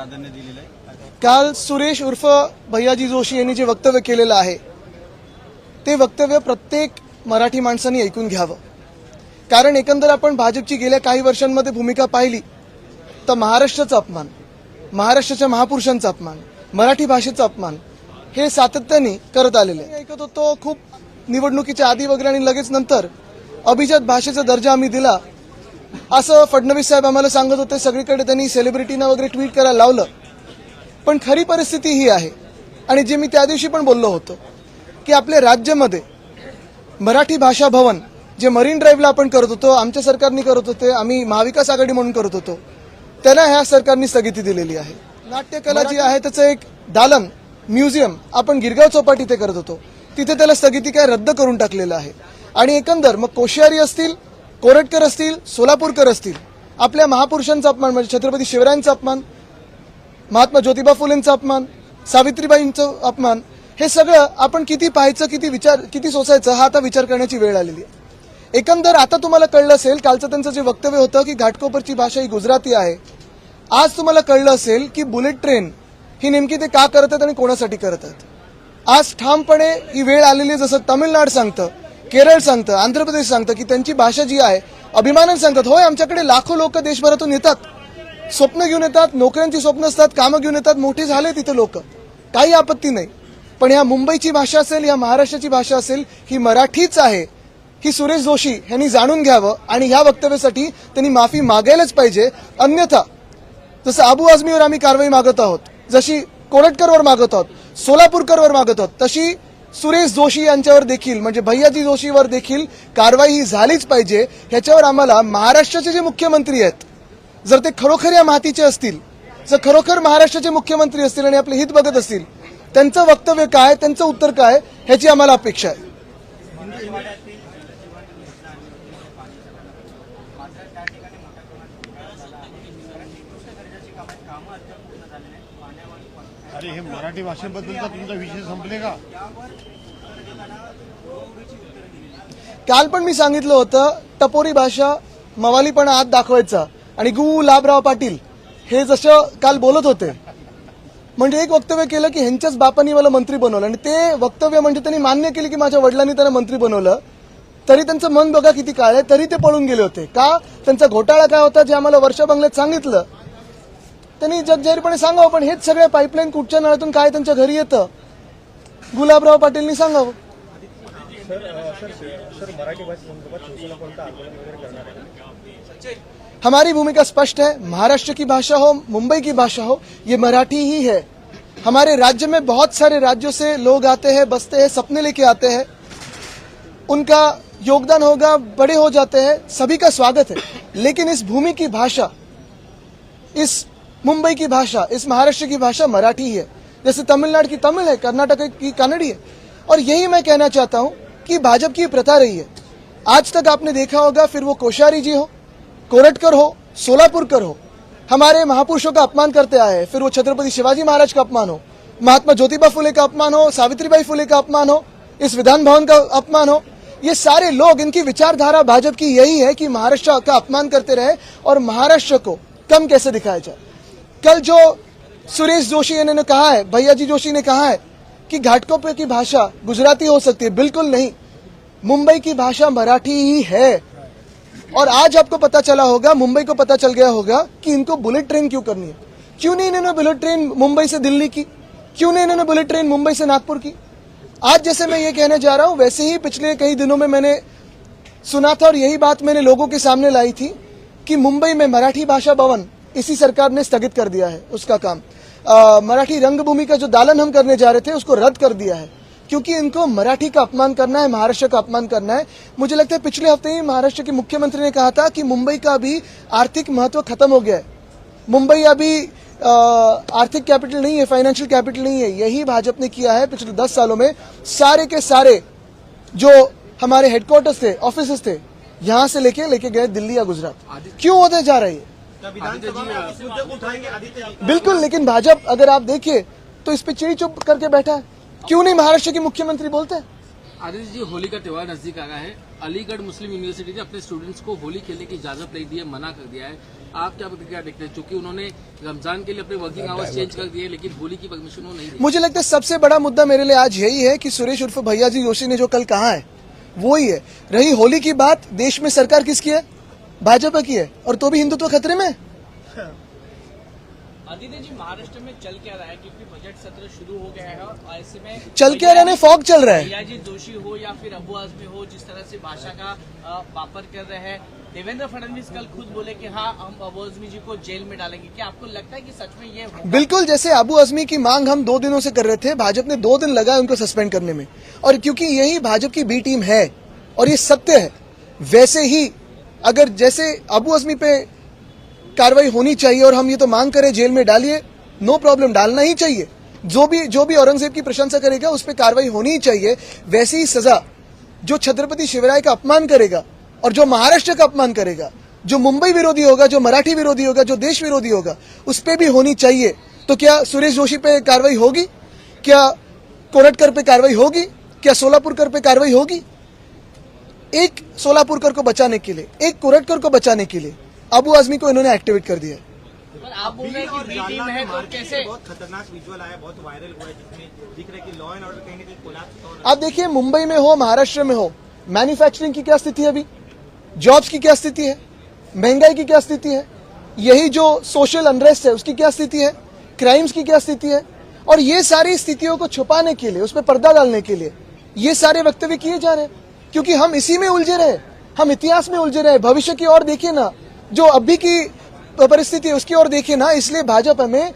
प्राधान्य दिलेलं आहे? काल सुरेश उर्फ भैयाजी जोशी यांनी जे वक्तव्य केलेलं आहे ते वक्तव्य प्रत्येक मराठी माणसाने ऐकून घ्यावं. कारण एकंदर आपण भाजपची गेल्या काही वर्षांमध्ये भूमिका पाहिली तर महाराष्ट्राचा अपमान, महाराष्ट्राच्या महापुरुषांचा अपमान, मराठी भाषेचा अपमान हे सातत्याने करत आलेले आहे. ऐकत होतो खूप निवडणुकीच्या आधी वगैरे आणि लगेच नंतर अभिजात भाषेचा दर्जा आम्ही दिला असं फडणवीस साहेब आम्हाला सांगत होते. सगळीकडे त्यांनी सेलिब्रिटीना वगैरे ट्विट करायला लावलं. पण खरी परिस्थिती ही आहे आणि जे मी त्या दिवशी पण बोललो होतो की आपल्या राज्यामध्ये मराठी भाषा भवन जे मरीन ड्राईव्हला आपण करत होतो, आमच्या सरकारने करत होते, आम्ही महाविकास आघाडी म्हणून करत होतो, त्यांना ह्या सरकारने स्थगिती दिलेली आहे. नाट्यकला जी आहे त्याचं एक दालन म्युझियम आपण गिरगाव चौपाटी इथे करत होतो, तिथे त्याला स्थगिती काय रद्द करून टाकलेलं आहे. आणि एकंदर मग कोश्यारी असतील, कोरटकर असतील, सोलापूरकर असतील, आपल्या महापुरुषांचा अपमान म्हणजे छत्रपती शिवरायांचा अपमान, महात्मा ज्योतिबा फुलेंचा अपमान, सावित्रीबाईंचा अपमान, हे सगळं आपण किती पाहायचं, किती सोसायचं हा आता विचार करण्याची वेळ आलेली आहे. एकंदर आता तुम्हाला कळलं असेल कालचं त्यांचं जे वक्तव्य होतं की घाटकोपरची भाषा ही गुजराती आहे. आज तुम्हाला कळलं असेल की बुलेट ट्रेन ही नेमकी ते का करत आहेत आणि कोणासाठी करत आहेत. आज ठामपणे ही वेळ आलेली आहे. जसं तामिळनाड सांगतं, केरळ सांगतं, आंध्र प्रदेश सांगतं की त्यांची भाषा जी आहे अभिमानाने सांगतात. होय, आमच्याकडे लाखो लोक देशभरातून येतात, स्वप्न घेऊन येतात, नोकऱ्यांची स्वप्न असतात, कामं घेऊन येतात, मोठे झाले तिथे लोक, काही आपत्ती नाही. पण ह्या मुंबईची भाषा असेल, या महाराष्ट्राची भाषा असेल, ही मराठीच आहे ही सुरेश जोशी यांनी जाणून घ्यावं आणि ह्या वक्तव्यासाठी त्यांनी माफी मागायलाच पाहिजे. अन्यथा जसं अबू आझमीवर आम्ही कारवाई मागत आहोत, जशी कोरटकरवर मागत आहोत, सोलापूरकरवर मागत आहोत, तशी सुरेश जोशी यांच्यावर देखील म्हणजे भैयाजी जोशीवर देखील कारवाई ही झालीच पाहिजे. ह्याच्यावर आम्हाला महाराष्ट्राचे जे मुख्यमंत्री आहेत जर ते खरोखर या मातीचे असतील, जर खरोखर महाराष्ट्राचे मुख्यमंत्री असतील आणि आपले हित बघत असतील, त्यांचं वक्तव्य काय, त्यांचं उत्तर काय ह्याची आम्हाला अपेक्षा आहे. अरे हे मराठी भाषेबद्दलचा तुमचा विषय संपले का? काल पण मी सांगितलं होतं टपोरी भाषा मवालीपणा आत दाखवायचा आणि गुलाबराव पाटील हे जसं काल बोलत होते म्हणजे एक वक्तव्य केलं की ह्यांच्याच बापांनी मला मंत्री बनवलं आणि ते वक्तव्य म्हणजे त्यांनी मान्य केले की माझ्या वडिलांनी त्यांना मंत्री बनवलं. तरी त्यांचं मन बघा किती काळ आहे, तरी ते पळून गेले होते. का? त्यांचा घोटाळा काय होता जे आम्हाला वर्षा बंगल्यात सांगितलं त्यांनी जगजाहीरपणे सांगावं. पण हेच सगळे पाईपलाईन कुठच्या नळातून काय त्यांच्या घरी येतं गुलाबराव पाटीलनी सांगावं. हमारी भूमिका स्पष्ट है. महाराष्ट्र की भाषा हो, मुंबई की भाषा हो, ये मराठी ही है. हमारे राज्य में बहुत सारे राज्यों से लोग आते हैं, बसते हैं, सपने लेके आते हैं, उनका योगदान होगा, बड़े हो जाते हैं, सभी का स्वागत है. लेकिन इस भूमि की भाषा, इस मुंबई की भाषा, इस महाराष्ट्र की भाषा मराठी ही है. जैसे तमिलनाडु की तमिल है, कर्नाटक की कन्नड़ी है. और यही मैं कहना चाहता हूं कि भाजपा की प्रथा रही है. आज तक आपने देखा होगा, फिर वो कोश्यारी जी हो, कोरटकर हो, सोलापुरकर हो, हमारे महापुरुषों का अपमान करते आए हैं. फिर वो छत्रपति शिवाजी महाराज का अपमान हो, महात्मा ज्योतिबा फुले का अपमान हो, सावित्रीबाई फुले का अपमान हो, इस विधान भवन का अपमान हो, ये सारे लोग, इनकी विचारधारा भाजपा की यही है कि महाराष्ट्र का अपमान करते रहे और महाराष्ट्र को कम कैसे दिखाया जाए. कल जो सुरेश जोशी ने कहा है, भैयाजी जोशी ने कहा है कि घाटकोपर की भाषा गुजराती हो सकती है, बिल्कुल नहीं. मुंबई की भाषा मराठी ही है. और आज आपको पता चला होगा, मुंबई को पता चल गया होगा कि इनको बुलेट ट्रेन क्यों करनी है. क्यों नहीं इन्होंने बुलेट ट्रेन मुंबई से दिल्ली की, क्यों नहीं इन्होंने बुलेट ट्रेन मुंबई से नागपुर की. आज जैसे मैं ये कहने जा रहा हूं वैसे ही पिछले कई दिनों में मैंने सुना था और यही बात मैंने लोगों के सामने लाई थी कि मुंबई में मराठी भाषा भवन इसी सरकार ने स्थगित कर दिया है उसका काम. मराठी रंगभूमि का जो दालन हम करने जा रहे थे उसको रद्द कर दिया है क्योंकि इनको मराठी का अपमान करना है, महाराष्ट्र का अपमान करना है. मुझे लगता है पिछले हफ्ते ही महाराष्ट्र के मुख्यमंत्री ने कहा था कि मुंबई का अभी आर्थिक महत्व खत्म हो गया है. मुंबई अभी आर्थिक कैपिटल नहीं है, फाइनेंशियल कैपिटल नहीं है. यही भाजपा ने किया है पिछले 10 सालों में. सारे के सारे जो हमारे हेडक्वार्टर्स थे, ऑफिसेस थे, यहां से लेके गए दिल्ली या गुजरात. क्यों होते जा रही है? बिल्कुल. लेकिन भाजपा अगर आप देखिए तो इस पे चिड़ी चुप करके बैठा है. क्यों नहीं महाराष्ट्र के मुख्यमंत्री बोलते हैं? आदित्य जी, होली का त्योहार नजदीक आ रहा है, अलीगढ़ मुस्लिम यूनिवर्सिटी ने अपने स्टूडेंट्स को होली खेलने की इजाजत नहीं दी है, मना कर दिया है। आप क्या देखते हैं, क्योंकि उन्होंने रमजान के लिए अपने वर्किंग आवर्स चेंज कर दिए, लेकिन होली की परमिशन उन्होंने नहीं दी। मुझे लगता है सबसे बड़ा मुद्दा मेरे लिए आज यही है कि सुरेश उर्फ भैया जी जोशी ने जो कल कहा है वो ही है। रही होली की बात, देश में सरकार किसकी है? भाजपा की है, और तो भी हिंदुत्व खतरे में है। आदित्य जी, महाराष्ट्र में चल क्या रहा है, क्योंकि बजट सत्र शुरू हो गया है और ऐसे में चल क्या रहा है? फॉग चल रहा है। भैया जी जोशी हो या फिर अबू आजमी हो, जिस तरह से भाषा का वापर कर रहे हैं। देवेंद्र फडणवीस कल खुद बोले कि हाँ, हम अबू आजमी जी को जेल में डालेंगे। क्या आपको लगता है कि सच में ये होगा? बिल्कुल, जैसे अबू आजमी की मांग हम 2 दिनों से कर रहे थे, भाजपा ने 2 दिन लगाए उनको सस्पेंड करने में, और क्योंकि यही भाजपा की बी टीम है और ये सत्य है, वैसे ही अगर जैसे अबू आजमी पे कार्रवाई होनी चाहिए और हम ये तो मांग करें जेल में डालिए, नो प्रॉब्लम, डालना ही चाहिए। जो भी औरंगजेब की प्रशंसा करेगा उस पर कार्रवाई होनी ही चाहिए। वैसी ही सजा जो छत्रपति शिवराय का अपमान करेगा और जो महाराष्ट्र का अपमान करेगा, जो मुंबई विरोधी होगा, जो मराठी विरोधी होगा, जो देश विरोधी होगा, उस पर भी होनी चाहिए। तो क्या सुरेश जोशी पे कार्रवाई होगी? क्या कोरटकर पे कार्रवाई होगी? क्या सोलापुरकर पे कार्रवाई होगी? एक सोलापुरकर को बचाने के लिए, एक कोरटकर को बचाने के लिए अबू आजमी को इन्होंने एक्टिवेट कर दिया। पर आप बोल रहे हैं कि बी टीम है, तो कैसे? बहुत खतरनाक विजुअल आया, बहुत वायरल हुआ है, जिसमें दिख रहा है कि लॉ एंड ऑर्डर कहीं ना कहीं कोलैप्स हो रहा आप देखिए, मुंबई में हो, महाराष्ट्र में हो, मैन्युफैक्चरिंग की क्या स्थिति है अभी, जॉब्स की क्या स्थिति है, महंगाई की क्या स्थिति है, यही जो सोशल अनरेस्ट है उसकी क्या स्थिति है, क्राइम्स की क्या स्थिति है, और ये सारी स्थितियों को छुपाने के लिए, उस पर पर्दा डालने के लिए ये सारे वक्तव्य किए जा रहे हैं, क्योंकि हम इसी में उलझे रहे, हम इतिहास में उलझे रहे। भविष्य की ओर देखिए ना, जो अभी की परिस्थिति है उसकी ओर देखिए ना, इसलिए भाजपा में